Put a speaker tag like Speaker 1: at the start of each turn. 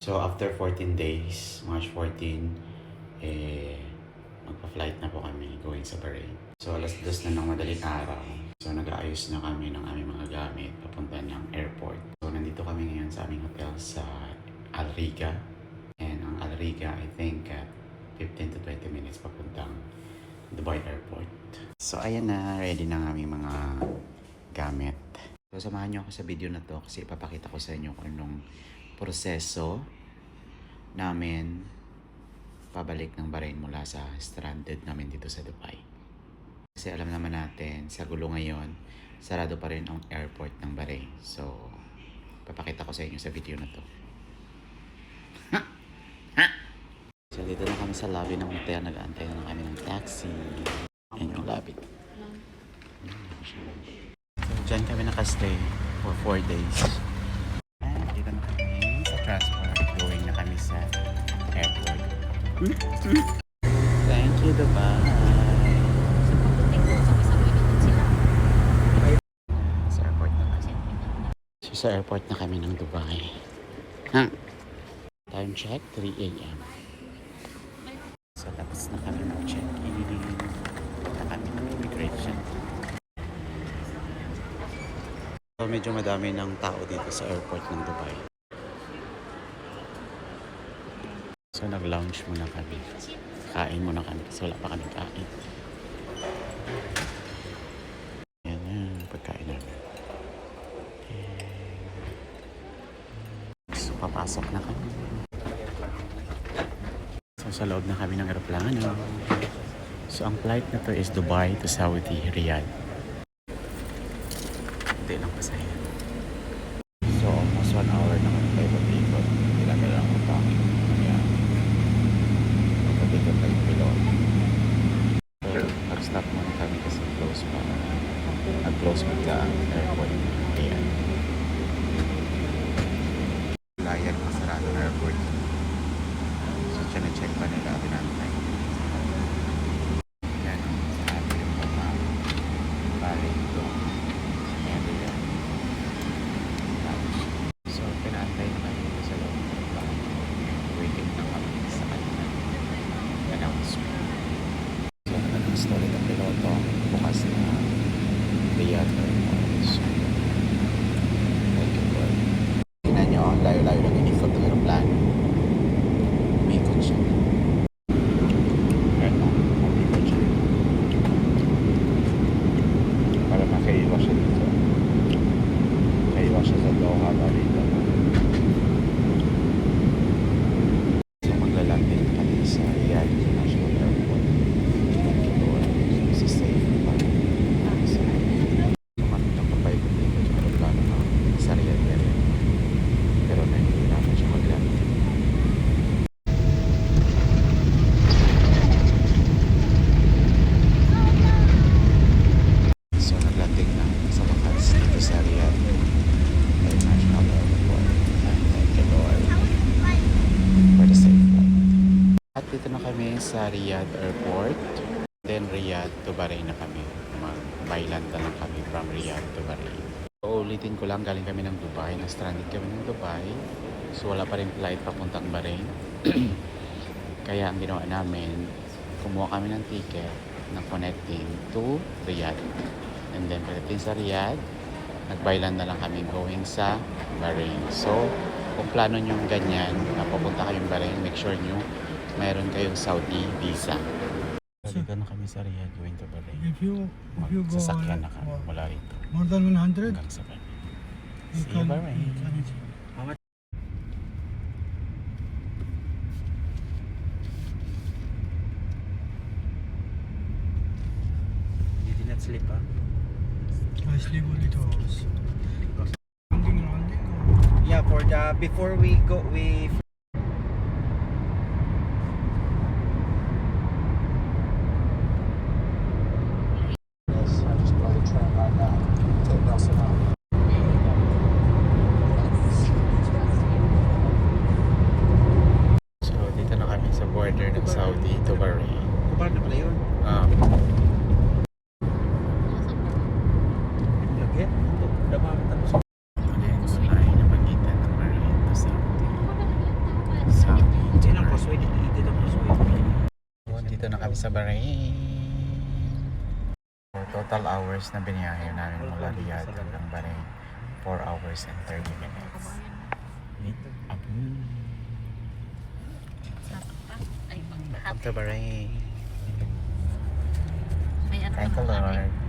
Speaker 1: So after 14 days, March 14, magpa-flight na po kami going sa Bahrain. So alas 2 na ng madaling araw. So nag-aayos na kami ng aming mga gamit papunta ng airport. So nandito kami ngayon sa aming hotel sa Al Riga. And ang Al Riga, I think 15 to 20 minutes papuntang Dubai Airport. So ayan na, ready na ang aming mga gamit. So samahan nyo ako sa video na to kasi ipapakita ko sa inyo kung anong proseso namin pabalik ng Bahrain mula sa stranded namin dito sa Dubai. Kasi alam naman natin, sa gulo ngayon, sarado pa rin ang airport ng Bahrain. So, papakita ko sa inyo sa video na to. So, dito na kami sa lobby ng hotel. Nag-aantay na kami ng taxi. Ayan yung lobby. So, dyan kami nakastay for 4 days. And dito na kami sa transport. Going na kami sa airport. Thank you, Dubai. Sa airport na kami. So, sa airport na kami ng Dubai. Time check, 3 a.m. So, tapos na kami mag-check-in. Na kami ng immigration. So, medyo madami ng tao dito sa airport ng Dubai. So, nag-lounge muna kami. Kain muna kami kasi wala pa kami kain. Yan na, pagkain namin. So, papasok na kami. So, sa loob na kami ng aeroplano. So, ang flight na to is Dubai to Saudi, Riyadh. Hindi lang pasahero. So, almost 1 hour na kami tayo pag-ikot. Kailangan lang ang pangit. Ayan. Pag-ikot tayo pilot. So, nag-stop muna kami kasi close pa. Nag-close magka ang airport. Ayan. Layan pa sarado ng airport. So, check pa nila pinantay. Ayan. Sarado yung mga balik ito. Ayan. So, pinantay na kami dito sa loob. Waiting na kami sa kanila. Announcement. So, nag-install ang piloto. Bukas na Riyadh Airport. So, thank you Lord. Tingnan nyo, ang layo-layo ng inikot ng aeroplano. Umikot siya. Ayan o, umikot siya. Para makaiwas siya dito. Makaiwas siya sa Doha ba dito. So, maglalandin kami sa Riyadh International Airport. Thank you Lord. So, safe pa. So, magandang papaikot dito sa aeroplano na sa Riyadh area. Pero nahihirapan siya maglandin. So, naglanding na sa wakas dito sa Riyadh International Airport. And thank you Lord for the safe flight. At dito na kami sa Riyadh Airport. Then Riyadh to Bahrain na kami. Mag-byland na lang kami from Riyadh to Bahrain. So, ulitin ko lang, galing kami ng Dubai. Na-stranded kami ng Dubai. So, wala pa rin flight papuntang Bahrain. Kaya ang ginawa namin, kumuha kami ng ticket na connecting to Riyadh. And then, pagdating sa Riyadh, nag-byland na lang kami going sa Bahrain. So, kung plano nyo ganyan, na papunta kayong Bahrain, make sure nyo mayroon kayong Saudi visa. Dito na kami sa Riyadh going to Bahrain.
Speaker 2: If you go
Speaker 1: Sasakyan na kami mula rito.
Speaker 2: more than 100,
Speaker 1: Hanggang sa Bahrain.
Speaker 2: you
Speaker 1: See you
Speaker 2: can
Speaker 1: Bahrain. You did not sleep, huh?
Speaker 2: I sleep only 2 hours. Landing.
Speaker 3: Yeah, for the before we go, we
Speaker 4: Yes, I just bought a tram right now. Take Nelson out.
Speaker 1: So, dito na kami sa border ng Saudi to Bahrain.
Speaker 3: kubar na pala yun. Lagi? Dama tapos.
Speaker 1: Ito na yung line na pagitan ng Bahrain to Saudi.
Speaker 3: Sweden, dito po Sweden.
Speaker 1: So, dito na kami sa Bahrain. So, total hours na biniyahe namin mula Riyadh hanggang Bahrain. 4 hours and 30 minutes.
Speaker 5: Ay,
Speaker 1: Welcome to Bahrain.
Speaker 5: may ano
Speaker 1: Thank you,
Speaker 5: naman kami.
Speaker 1: Lord.